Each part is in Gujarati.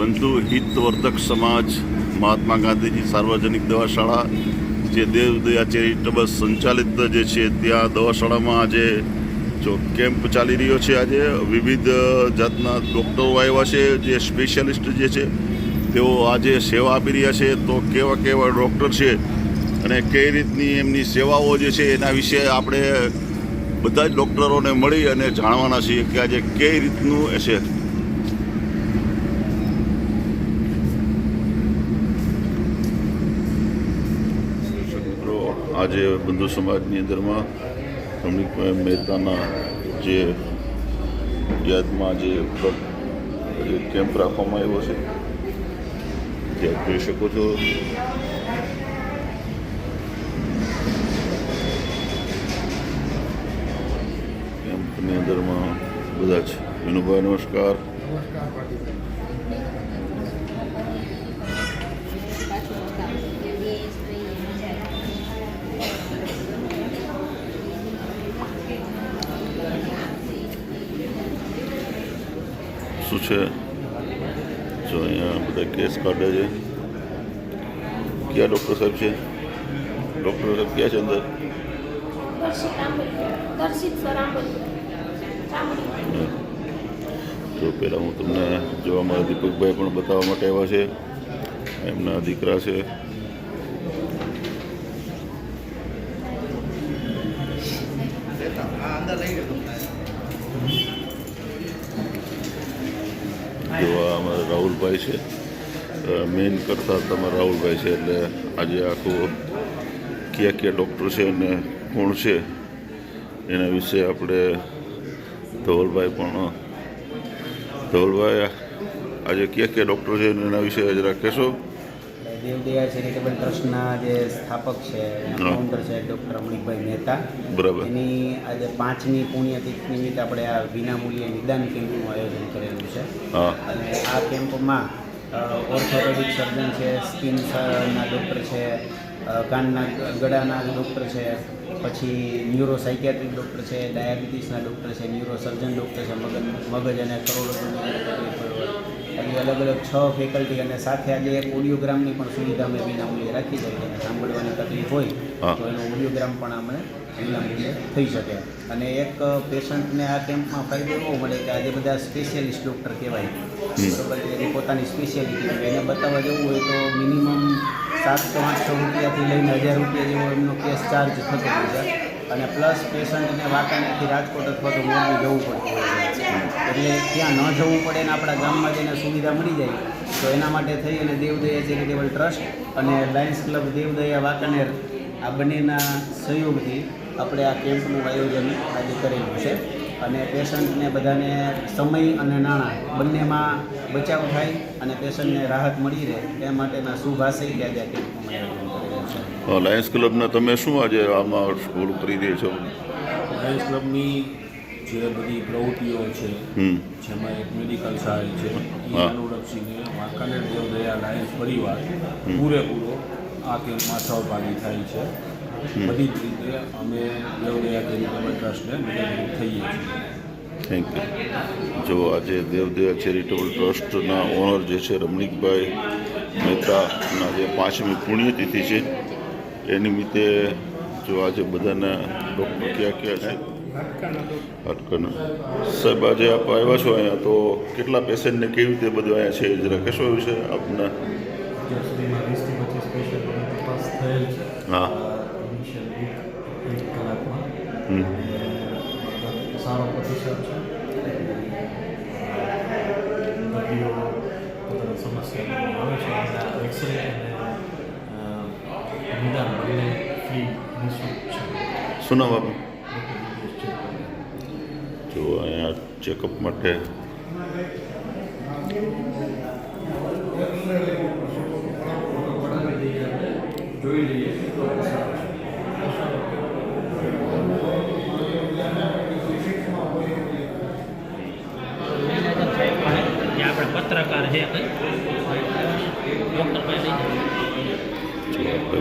બંધુ હિતવર્ધક સમાજ મહાત્મા ગાંધીજી સાર્વજનિક દવાશાળા જે દેવદયા ચેરિટેબલ સંચાલિત જે છે ત્યાં દવાશાળામાં આજે જો કેમ્પ ચાલી રહ્યો છે. આજે વિવિધ જાતના ડૉક્ટરો આવ્યા છે, જે સ્પેશિયાલિસ્ટ જે છે તેઓ આજે સેવા આપી રહ્યા છે. તો કેવા કેવા ડૉક્ટર છે અને કઈ રીતની એમની સેવાઓ જે છે એના વિશે આપણે બધા જ ડૉક્ટરોને મળી અને જાણવાના છીએ કે આજે કઈ રીતનું છે. આજે બંધુ સમાજની અંદરમાં રમણીકભાઈ મહેતાના જે યાદમાં જે કેમ્પ રાખવામાં આવ્યો છે જે આપ જોઈ શકો છો. કેમ્પની અંદરમાં બધા જ વિનુભાઈ નમસ્કાર. શું છે જો અહીંયા બધા કેસ કાઢે છે. ક્યાં ડૉક્ટર સાહેબ છે? ડૉક્ટર સાહેબ ક્યાં છે અંદર? તો પહેલાં હું તમને જોવા મારા દીપકભાઈ પણ બતાવવા માટે આવ્યા છે. એમના દીકરા છે. જોવા અમારા રાહુલભાઈ છે, મેઇન કરતા તમારા રાહુલભાઈ છે. એટલે આજે આખું કયા કયા ડૉક્ટર છે અને કોણ છે એના વિશે આપણે ધવલભાઈ આજે કયા કયા ડૉક્ટર છે એના વિશે જરા કહેશો? દેવદયા ચેરિટેબલ ટ્રસ્ટના જે સ્થાપક છે, ફાઉન્ડર છે ડૉક્ટર રમણીકભાઈ મહેતા. બરાબર. એની આજે 5મી પુણ્યતિથિ નિમિત્તે આપણે આ વિનામૂલ્યે નિદાન કેમ્પનું આયોજન કરેલું છે. અને આ કેમ્પમાં ઓર્થોપેડિક સર્જન છે, સ્કિનના ડૉક્ટર છે, કાનના ગળાના ડૉક્ટર છે, પછી ન્યુરો સાયકિયાટ્રિક ડૉક્ટર છે, ડાયાબિટીસના ડૉક્ટર છે, ન્યુરો સર્જન ડૉક્ટર છે, મગજ અને કરોડરજ્જુની તકલીફ હોય એવી અલગ અલગ 6 ફેકલ્ટી. અને સાથે આજે એક ઓડિયોગ્રામની પણ સુવિધા અમે વિનામૂલ્યે રાખી છે. અને સાંભળવાની તકલીફ હોય તો એનો ઓડિયોગ્રામ પણ આપણે વિનામૂલ્યે થઈ શકે. અને એક પેશન્ટને આ કેમ્પમાં ફાયદો એવો મળે કે આજે બધા સ્પેશિયાલિસ્ટ ડૉક્ટર કહેવાય, બરાબર, એની પોતાની સ્પેશિયાલિટી હોય. એને બતાવવા જવું હોય તો મિનિમમ 700-800 રૂપિયાથી લઈને 1000 રૂપિયા જેવો એમનો કેસ ચાર્જ થતો હોય છે. અને પ્લસ પેશન્ટને વાંકાનેરથી રાજકોટ અથવા તો મોરબી જવું પડતું હોય છે. એટલે ત્યાં ન જવું પડે ને આપણા ગામમાં જઈને સુવિધા મળી જાય તો એના માટે થઈ અને દેવદયા ચેરિટેબલ ટ્રસ્ટ અને લાયન્સ ક્લબ દેવદયા વાંકાનેર આ બંનેના સહયોગથી આપણે આ કેમ્પનું આયોજન આજે કરેલું છે. અને પેશન્ટને બધાને સમય અને નાણાં બંનેમાં બચાવ થાય અને પેશન્ટને રાહત મળી રહે એ માટેના શુભ આશયથી આજે આ કેમ્પનું આયોજન કરેલું છે. લાયન્સ ક્લબના તમે શું આજે આમાં સ્કૂલ કરી રહી છો? લાયન્સ ક્લબની જે બધી પ્રવૃત્તિઓ છે જેમાં એક મેડિકલ સહાય છે એ અનુલક્ષીને વાંકાનેર દેવદયા લાયન્સ પરિવાર પૂરેપૂરો આ કેમ્પમાં સહભાગી થાય છે. બધી જ રીતે અમે દેવદયા ચેરિટેબલ ટ્રસ્ટને મદદરૂપ થઈએ છીએ. Thank you. જો આજે દેવદયા ચેરિટેબલ ટ્રસ્ટના ઓનર જે છે રમણીકભાઈ મહેતાના જે 5મી પુણ્યતિથિ છે એ નિમિત્તે જો આજે બધાના ડૉક્ટર ક્યાં ક્યાં છે હાડકાના સાહેબ આજે આપ આવ્યા છો અહીંયા તો કેટલા પેશન્ટને કેવી રીતે બધું અહીંયા છે જરા કહેશો એ વિશે આપના? હા. સારો પ્રતિસાદ છે. દર્દીઓ પોતાની સમસ્યા આવે છે અને એક્સરે અને નિદાન બંને ફ્રી નિઃશુલ્ક છે. શું નામ આપનું? જો અહીંયા ચેકઅપ માટે જોઈ લઈએ. પત્રકાર છે ડૉક્ટર પાસે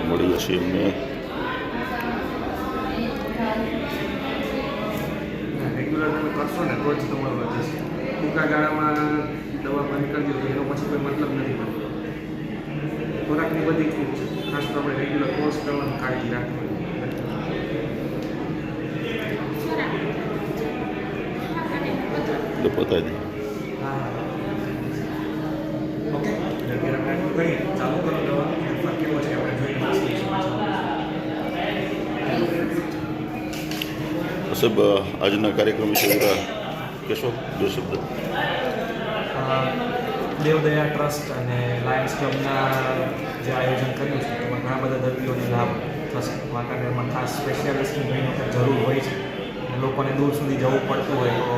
મળી જશે એમને. રેગ્યુલર તમે કરશો ને તો જ તમારું વધશે. ટૂંકા ગાળામાં દવા બંધ કરી દો તો એનો પછી કોઈ મતલબ નથી બનતો. ખોરાકની બધી ઠીક છે, ખાસ તો આપણે રેગ્યુલર કોર્સ કરવાની કાળજી રાખવી. એટલે પતાવી દે. હા ઓકે, અત્યારે આપણે એટલું કરીએ, ચાલુ કરો દવા. ફેરફાર કેવો છે આપણે જોઈને સાહેબ, આજના કાર્યક્રમ વિશે જરા કહેશો 2 શબ્દ? દેવદયા ટ્રસ્ટ અને લાયન્સ ક્લબના જે આયોજન કર્યું છે તેમાં ઘણા બધા દર્દીઓને લાભ થશે. વાંકાનેરમાં ખાસ સ્પેશિયાલિસ્ટની ઘણી વખત જરૂર હોય છે અને લોકોને દૂર સુધી જવું પડતું હોય, તો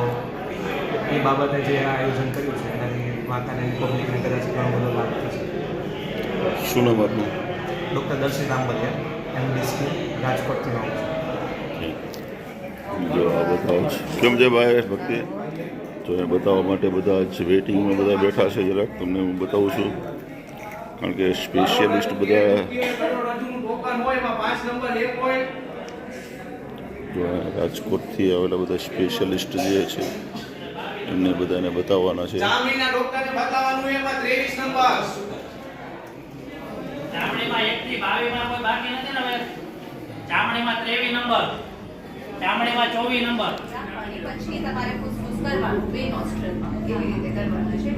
એ બાબતે જે આયોજન કર્યું છે એનાથી વાંકાનેરની પબ્લિકને કદાચ ઘણો બધો લાભ થશે. શું નામ આપનું? ડૉક્ટર દર્શિત આંબલિયા, એમડીસી, રાજકોટથી આવું છું. જો આ બતાવો છે કેમ છે ભાઈ ભક્તિ? તો એ બતાવવા માટે બધા જ વેઇટિંગમાં બધા બેઠા છે. જરાક તમને હું બતાવું છું, કારણ કે સ્પેશિયલિસ્ટ બધા જો રાજકોટથી આવેલા બધા સ્પેશિયલિસ્ટ જે છે એમને બધાને બતાવવાના છે. ચામડીમાં 1 થી 22 માં કોઈ બાકી નથી ને હવે. ચામડીમાં 23 નંબર, ચામડીમાં 24 નંબર. પછી તમારે ફૂસફૂસ કરવાનું બે નોસ્ટ્રલમાં એવી રીતે કરવાનું છે.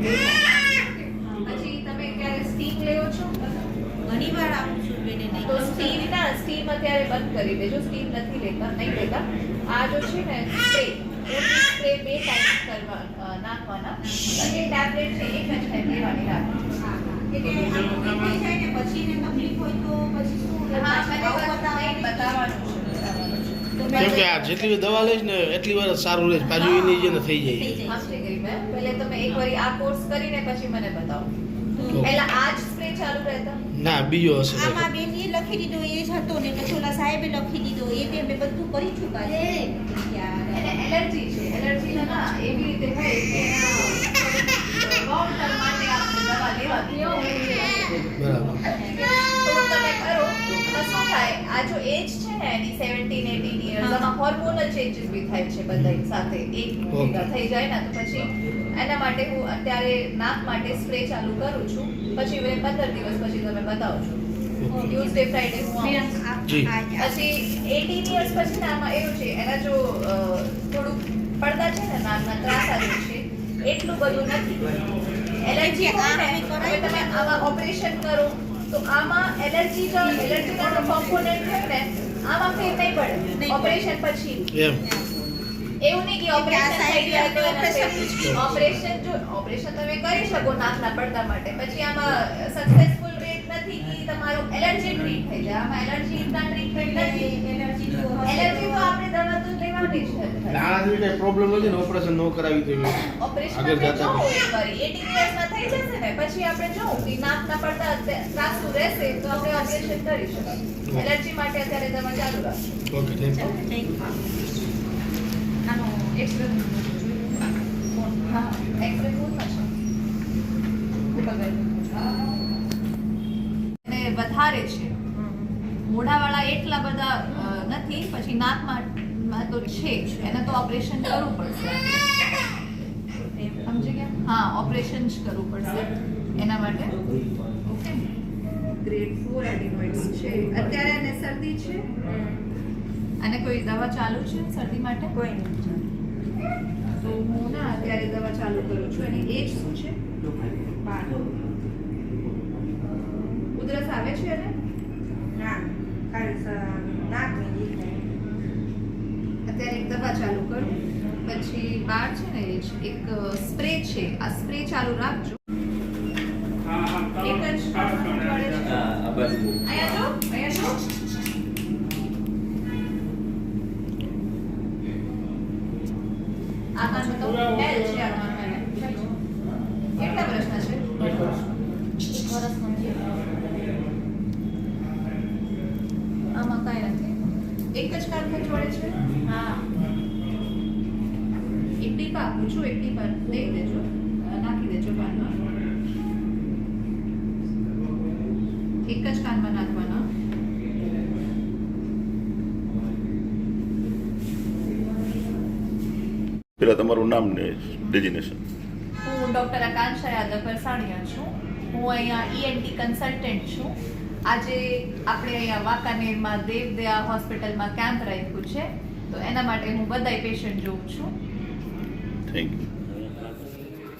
પછી તમે ક્યારે સ્ટીમ લેવો છો? ઘણીવાર આપું છું બેને નહીં તો સ્ટીમ અત્યારે બંધ કરી દેજો. સ્ટીમ નહીં લેતા. આ જો છે ને સ્પ્રે 2 ટાઈમ કરવા નાખવાના અને ટેબ્લેટ છે એક જ ટાઈમ લેવાની રાખવાની. એટલે આનું થઈ જાય ને પછી ને તકલીફ હોય તો પછી શું હા, મને બતાવવાનું બતાવવાનું છે. કેમ કે આ જેટલી દવા લઈશ ને એટલી વાર જ સારું રહે, પાછું એની જેને થઈ જાય. સમજી ગઈ મેં. પહેલે તમે એકવાર આ કોર્સ કરીને પછી મને બતાવો. પહેલા આ જ સ્પ્રે ચાલુ રહેતા? ના, બીજો હશે. આમાં બેન એ લખી દીધો એ જ હતો ને પછી ઓલા સાહેબે લખી દીધો એ બે મેં બધું કરી ચૂકા છે. એને એલર્જી છે. એલર્જી ના એવી રીતે હોય કે લોંગ ટર્મ માટે આપણે દવા લેવાની. બરાબર. તો તમે કરો તો શું થાય, આ જો એજ છે ને એની 17-18 યર્સ, આમાં હોર્મોનલ ચેન્જીસ બી થાય છે બધા સાથે એક ભેગા થઈ જાય ને. તો પછી એના માટે હું અત્યારે નાક માટે સ્પ્રે ચાલુ કરું છું. પછી 15 દિવસ પછી તમે બતાવો છો. ટ્યુઝડે ફ્રાઈડે હું આવું. જી. પછી 18 યર્સ પછી ને આમાં એવું છે, એના જો થોડુંક પડદા છે ને નાકના ત્રાસા જે છે એટલું બધું નથી. એલર્જી હોય ને હવે તમે આમાં ઓપરેશન કરો તો આમાં એલર્જીના કોમ્પોનન્ટ હોય ને આમાં ફેર નહીં પડે ઓપરેશન પછી. એમ એવું નહીં કે ઓપરેશન થઈ ગયા તો ઓપરેશન તમે કરી શકો નાકના પડદા માટે, પછી આમાં સક્સેસફુલ રેટ નથી કે તમારો એલર્જી ટ્રીટ થઈ જાય. આમાં એલર્જીના ટ્રીટમેન્ટ નથી. એલર્જી તો આપણે દવા તો લેવાની જ નથી. આનાથી કઈ પ્રોબ્લેમ નથી ને, ઓપરેશન ન કરાવી દેવી. ઓપરેશન આગળ આપણે જતા જો એકવાર 18 યર્સમાં થઈ જશે ને પછી આપણે જો કે નાકના પડદા ત્રાસુ રહેશે તો આપણે ઓપરેશન કરી શકીએ. એલર્જી માટે અત્યારે દવા ચાલુ રાખો. Okay, thank you. આનો એક્સરે હા એક્સરે ફોનમાં છે અને વધારે છે. મોઢાવાળા એટલા બધા નથી. પછી નાકમાં તો છે જ, એને તો ઓપરેશન કરવું પડશે. સમજી ગયા? હા, ઓપરેશન જ કરવું પડશે એના માટે. ઓકે, ગ્રેડ 4 એડિનોઇડ્સ છે. અત્યારે એને શરદી છે અને કોઈ દવા ચાલુ છે શરદી માટે? કોઈ નહીં. તો હું ના અત્યારે દવા ચાલુ કરું છું. એની એજ શું છે? 12. ઉધરસ આવે છે એને? ના અત્યારે એક દવા ચાલુ કરું. પછી 12 છે ને એજ એક સ્પ્રે છે. આ સ્પ્રે ચાલુ રાખજો. એક જ અહીંયા જો આમાં તો બેલ છે. આમાં કેટલા વર્ષના છે? 1 વર્ષનો છે. આમાં કાંઈ નથી. એક જ કાન ખંજવાળે છે? હા. એક ટીપા આપું છું. એક ટીપા લઈ દેજો, નાખી દેજો કાનમાં. એક જ કાનમાં નાખવાના. પેલા તમારું નામ ને ડેઝિગ્નેશન? હું ડૉક્ટર આકાંક્ષા યાદવ પરસાણીયા છું. હું અહીંયા ENT કન્સલ્ટન્ટ છું. આજે આપણે અહીંયા વાંકાનેરમાં દેવદયા હોસ્પિટલમાં કેમ્પ રાખ્યું છે, તો એના માટે હું બધાય પેશન્ટ જોઉં છું. Thank you.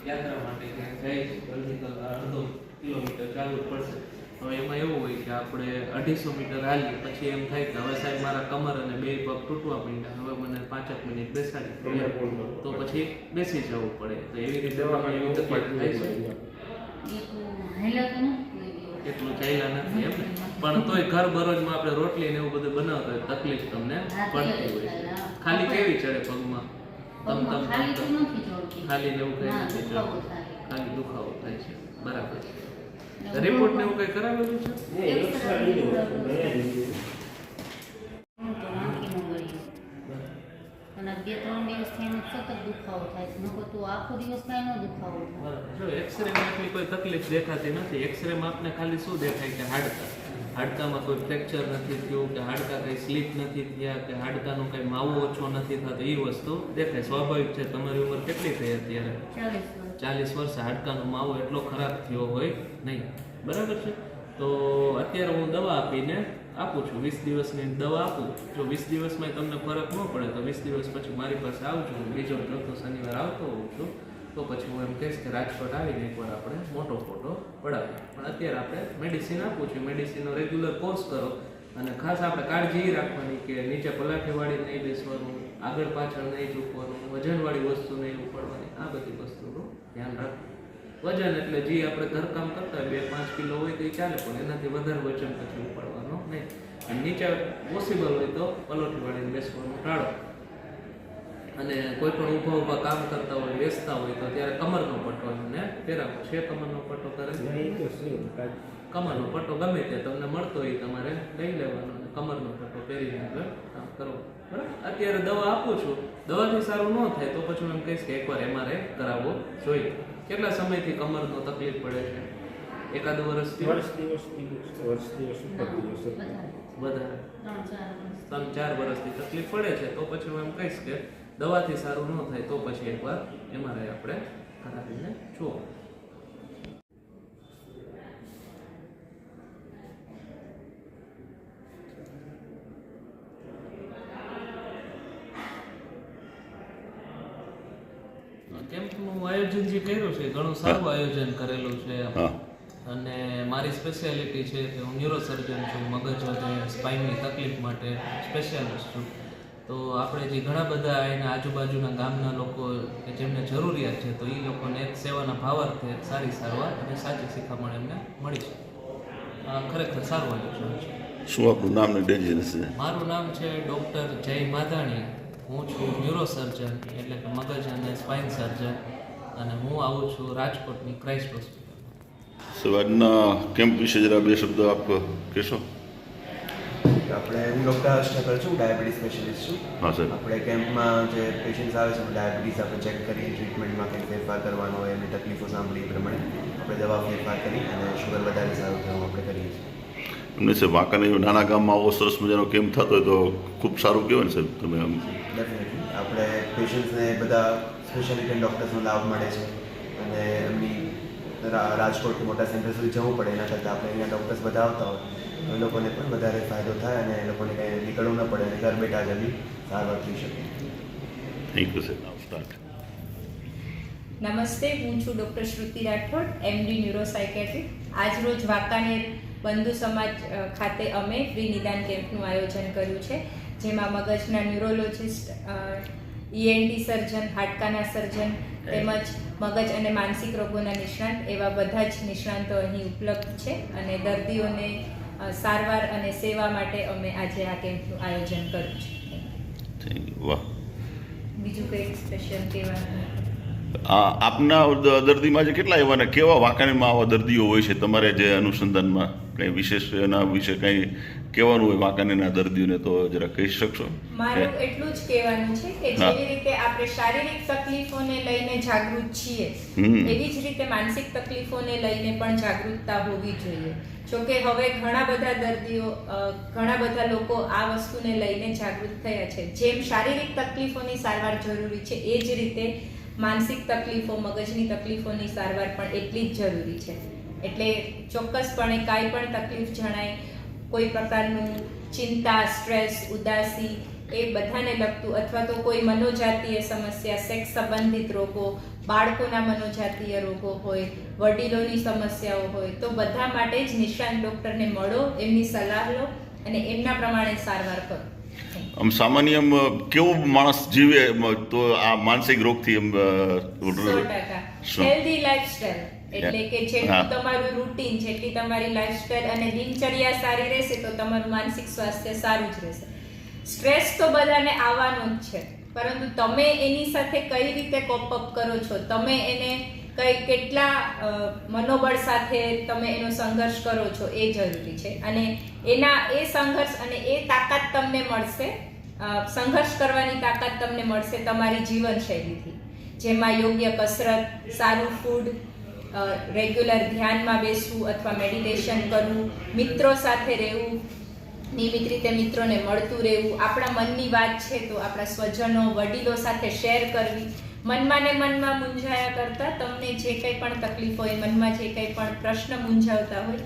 યાત્રા માટે જાય છે અડધો કિલોમીટર ચાલવું પડશે. હવે એમાં એવું હોય કે આપણે 250 મીટર હાલીએ પછી એમ થાય કે હવે સાહેબ મારા કમર અને બે પગ તૂટવા માંડ્યા, હવે મને 5 મિનિટ બેસાડી તો પછી બેસી જવું પડે. તો એવી રીતે એવી તકલીફ થાય છે. એટલું ચાલ્યા નથી એમ ને, પણ તોય ઘર બરોજમાં આપણે રોટલી ને એવું બધું બનાવતા હોય તકલીફ તમને પડતી હોય છે. ખાલી કેવી ચડે પગમાં? ખાલી ને એવું કઈ નથી ચડતું, ખાલી દુખાવો થાય છે. બરાબર છે. રિપોર્ટ ને એવું કઈ કરાવેલું છે? અને 2-3 દિવસથી એનો સતત દુખાવો થાય છે. નકર તો આખો દિવસ કાંઈ ન દુખાવો થાય. જો એક્સરેમાં એટલી કોઈ તકલીફ દેખાતી નથી. એક્સરેમાં આપને ખાલી શું દેખાય કે હાડકામાં કોઈ ફ્રેક્ચર નથી થયું, કે હાડકા કંઈ સ્લીપ નથી થયા, કે હાડકાનો કંઈ માવો ઓછો નથી થતો, એ વસ્તુ દેખાય. સ્વાભાવિક છે. તમારી ઉંમર કેટલી થઈ અત્યારે? 40 વર્ષ. હાડકાનો માવો એટલો ખરાબ થયો હોય નહીં. બરાબર છે. તો અત્યારે હું દવા આપીને આપું છું, 20 દિવસની દવા આપું. જો 20 દિવસમાં તમને ફરક ન પડે તો 20 દિવસ પછી મારી પાસે આવજો. બીજો ચોથો શનિવાર આવતો હોઉં છું, તો પછી હું એમ કહીશ કે રાજકોટ આવીને એકવાર આપણે મોટો ફોટો પડાવીએ. પણ અત્યારે આપણે મેડિસિન આપું છું. મેડિસિનનો રેગ્યુલર કોર્સ કરો, અને ખાસ આપણે કાળજી એ રાખવાની કે નીચે પલાઠીવાળી નહીં બેસવાનું, આગળ પાછળ નહીં ઝૂકવાનું, વજનવાળી વસ્તુ નહીં ઉપાડવાની. આ બધી વસ્તુનું ધ્યાન રાખવું. વજન એટલે જે આપણે ઘરકામ કરતા હોય 2-5 કિલો હોય તો એ ચાલે, પણ એનાથી વધારે વજન પછી ઉપાડવાનો નહીં. અને નીચે પોસિબલ હોય તો પલોઠી વાળીને બેસવાનું ટાળો. અને કોઈ પણ ઊભા કામ કરતા હોય, બેસતા હોય તો ત્યારે કમરનો પટ્ટો એમને પહેરાવો છે. કમરનો પટ્ટો કરે, કમરનો પટ્ટો ગમે તે તમને મળતો હોય તમારે લઈ લેવાનો, અને કમરનો પટ્ટો પહેરીને આગળ કામ કરવું. બરાબર. અત્યારે દવા આપું છું, દવાથી સારું ન થાય તો પછી હું એમ કહીશ કે એકવાર MRI કરાવવો જોઈએ. કેટલા સમયથી કમરનો તકલીફ પડે છે? એકાદ વર્ષથી? વધારે 3-4 વર્ષથી તકલીફ પડે છે, તો પછી હું એમ કહીશ કે દવાથી સારું ન થાય તો પછી એકવાર MRI આપણે કરાવીને જુઓ. કેમ્પનું આયોજન જે કર્યું છે ઘણું સારું આયોજન કરેલું છે. અને મારી સ્પેશિયાલિટી છે કે હું ન્યુરોસર્જન છું. મગજ અને સ્પાઇનની તકલીફ માટે સ્પેશિયાલિસ્ટ છું. તો આપણે જે ઘણા બધા એના આજુબાજુના ગામના લોકો કે જેમને જરૂરિયાત છે, તો એ લોકોને એક સેવાના ભાવાર્થે સારી સારવાર અને સાચી શિખામણ એમને મળી છે. ખરેખર સારું આયોજન છે. શું આપણું નામ ને ડેઝિગ્નેશન? મારું નામ છે ડૉક્ટર જય માધાણી. હું છું ન્યુરોસર્જન, એટલે કે મગજ અને સ્પાઇન સર્જન, અને હું આવું છું રાજકોટની ક્રાઇસ્ટ હોસ્પિટલ. સવારના કેમ્પ વિશે જરા 2 શબ્દ આપ કહેશો? આપણે હું ડૉક્ટર હર્ષ ઠક્કર છું, ડાયાબિટીસ સ્પેશિયલિસ્ટ છું. હા સર. આપણે કેમ્પમાં જે પેશન્ટ્સ આવે છે ડાયાબિટીસ આપણે ચેક કરીએ, ટ્રીટમેન્ટમાં કંઈક ફેરફાર કરવાનો હોય, એમની તકલીફો સાંભળી એ પ્રમાણે આપણે દવા ફેરફાર કરી અને શુગર વધારે સારું થયું આપણે કરીએ છીએ. એમને છે વાંકાને નાના ગામમાં આવો સરસ મજાનો કેમ્પ થતો હોય તો ખૂબ સારું કહેવાય ને સાહેબ. તમે ડેફિનેટલી આપણે પેશન્ટ્સને બધા સ્પેશિયાલિટી ડૉક્ટર્સનો લાભ મળે છે, અને એમની રાજકોટ મોટા સેન્ટર સુધી જવું પડે એના કરતાં આપણે અહીંયા ડૉક્ટર્સ બધા આવતા હોય તો એ લોકોને પણ વધારે ફાયદો થાય, અને એ લોકોને કંઈ નીકળવું ન પડે અને ઘર બેઠા જલ્દી સારવાર થઈ શકે. Thank you sir. સ્ટાર્ટ. નમસ્તે, હું છું ડૉક્ટર શ્રુતિ રાઠોડ, MD ન્યુરોસાયકેટ્રી. આજરોજ વાંકાનેર બંધુ સમાજ ખાતે અમે ફ્રી નિદાન કેમ્પનું આયોજન કર્યું છે, જેમાં મગજના ન્યુરોલોજિસ્ટ, ENT સર્જન, હાડકાના સર્જન તેમજ મગજ અને માનસિક રોગોના નિષ્ણાંત એવા બધા જ નિષ્ણાંતો અહીં ઉપલબ્ધ છે, અને દર્દીઓને સારવાર અને સેવા માટે અમે આજે આ કેમ્પનું આયોજન કર્યું છે. Thank you. વાહ. બીજું કંઈક સ્પેશિયલ કહેવાનું? આપના દર્દીમાં જે કેટલા એવા ને કેવા વાંકાનેરમાં આવા દર્દીઓ હોય છે તમારે જે અનુસંધાનમાં કંઈ વિશેષ એના વિશે કંઈ કહેવાનું હોય વાંકાનેરના દર્દીઓને તો જરા કહી શકશો? મારું એટલું જ કહેવાનું છે કે જેવી રીતે આપણે શારીરિક તકલીફોને લઈને જાગૃત છીએ, એવી જ રીતે માનસિક તકલીફોને લઈને પણ જાગૃતતા હોવી જોઈએ. જોકે હવે ઘણા બધા દર્દીઓ, ઘણા બધા લોકો આ વસ્તુને લઈને જાગૃત થયા છે. જેમ શારીરિક તકલીફોની સારવાર જરૂરી છે, એ જ રીતે માનસિક તકલીફો, મગજની તકલીફોની સારવાર પણ એટલી જ જરૂરી છે. એટલે ચોક્કસપણે કાંઈ પણ તકલીફ જણાય, કોઈ પ્રકારનું ચિંતા, સ્ટ્રેસ, ઉદાસી એ બધાને લગતું, અથવા તો કોઈ મનોજાતીય સમસ્યા, સેક્સ સંબંધિત રોગો, બાળકોના મનોજાતીય રોગો હોય, વડીલોની સમસ્યાઓ હોય, તો બધા માટે જ નિષ્ણાત ડૉક્ટરને મળો, એમની સલાહ લો અને એમના પ્રમાણે સારવાર કરો. આમ સામાન્ય કેવો માણસ જીવે તો આ માનસિક રોગથી હેલ્ધી લાઈફસ્ટાઈલ, એટલે કે જેટલું તમારું રૂટીન, જેટલી તમારી લાઈફસ્ટાઈલ અને દિનચર્યા સારી રહેશે તો તમારું માનસિક સ્વાસ્થ્ય સારું જ રહેશે. સ્ટ્રેસ તો બધાને આવવાનો જ છે, પરંતુ તમે એની સાથે કઈ રીતે કોપ અપ કરો છો, તમે એને કેટલા મનોબળ સાથે તમે એનો સંઘર્ષ કરો છો એ જરૂરી છે. અને એ સંઘર્ષ અને એ તાકાત તમને મળશે, સંઘર્ષ કરવાની તાકાત તમને મળશે તમારી જીવનશૈલીથી, જેમાં યોગ્ય કસરત, સારું ફૂડ, રેગ્યુલર ધ્યાનમાં બેસવું અથવા મેડિટેશન કરવું, મિત્રો સાથે રહેવું, નિયમિત રીતે મિત્રોને મળતું રહેવું, આપણા મનની વાત છે તો આપણા સ્વજનો, વડીલો સાથે શેર કરવી. મનમાં ને મનમાં મૂંઝાયા કરતાં તમને જે કંઈ પણ તકલીફ હોય, મનમાં જે કંઈ પણ પ્રશ્ન મૂંઝાવતા હોય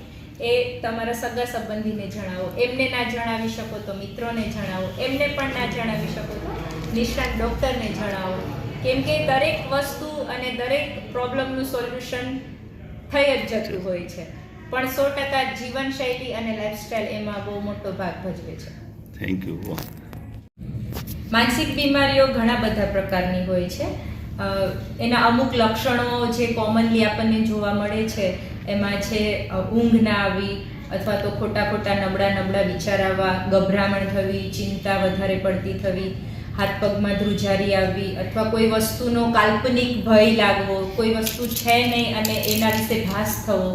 એ તમારા સગા સંબંધીને જણાવો. એમને ના જણાવી શકો તો મિત્રોને જણાવો, એમને પણ ના જણાવી શકો તો નિષ્ણાત ડૉક્ટરને જણાવો. કેમ કે દરેક વસ્તુ અને દરેક પ્રોબ્લેમનું સોલ્યુશન થઈ જ જતું હોય છે, પણ 100% જીવનશૈલી અને લાઈફસ્ટાઈલ એમાં બહુ મોટો ભાગ ભજવે છે. Thank you. માનસિક બીમારીઓ ઘણા બધા પ્રકારની હોય છે. એના અમુક લક્ષણો જે કોમનલી આપણને જોવા મળે છે એમાં છે ઊંઘ ના આવી, અથવા તો ખોટા નબળા વિચાર આવવા, ગભરામણ થવી, ચિંતા વધારે પડતી થવી, હાથ પગમાં ધ્રુજારી આવવી, અથવા કોઈ વસ્તુનો કાલ્પનિક ભય લાગવો, કોઈ વસ્તુ છે નહીં અને એના વિશે ભાસ થવો,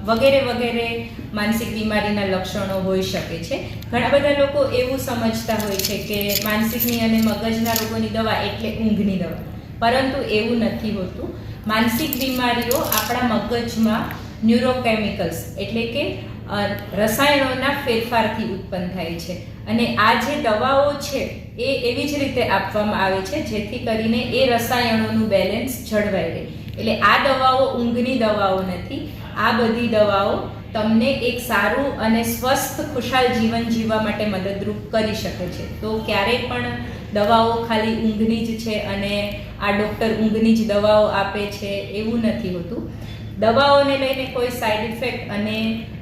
વગેરે માનસિક બીમારીના લક્ષણો હોઈ શકે છે. ઘણા બધા લોકો એવું સમજતા હોય છે કે માનસિકની અને મગજના રોગોની દવા એટલે ઊંઘની દવા, પરંતુ એવું નથી હોતું. માનસિક બીમારીઓ આપણા મગજમાં ન્યુરોકેમિકલ્સ એટલે કે રસાયણોના ફેરફારથી ઉત્પન્ન થાય છે, અને આ જે દવાઓ છે એ એવી જ રીતે આપવામાં આવે છે જેથી કરીને એ રસાયણોનું બેલેન્સ જળવાઈ રહે. એટલે આ દવાઓ ઊંઘની દવાઓ નથી. આ બધી દવાઓ તમને એક સારું અને સ્વસ્થ ખુશાલ જીવન જીવવા માટે મદદરૂપ કરી શકે છે. તો ક્યારેય પણ દવાઓ ખાલી ઊંઘની જ છે અને આ ડૉક્ટર ઊંઘની જ દવાઓ આપે છે એવું નથી હોતું. દવાઓને લઈને કોઈ સાઈડ ઇફેક્ટ અને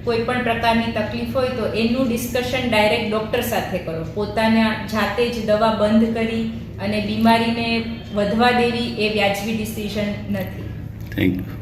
કોઈ પણ પ્રકારની તકલીફ હોય તો એનું ડિસ્કશન ડાયરેક્ટ ડૉક્ટર સાથે કરો. પોતાના જાતે જ દવા બંધ કરી અને બીમારીને વધવા દેવી એ વ્યાજબી ડિસિઝન નથી. Thank you.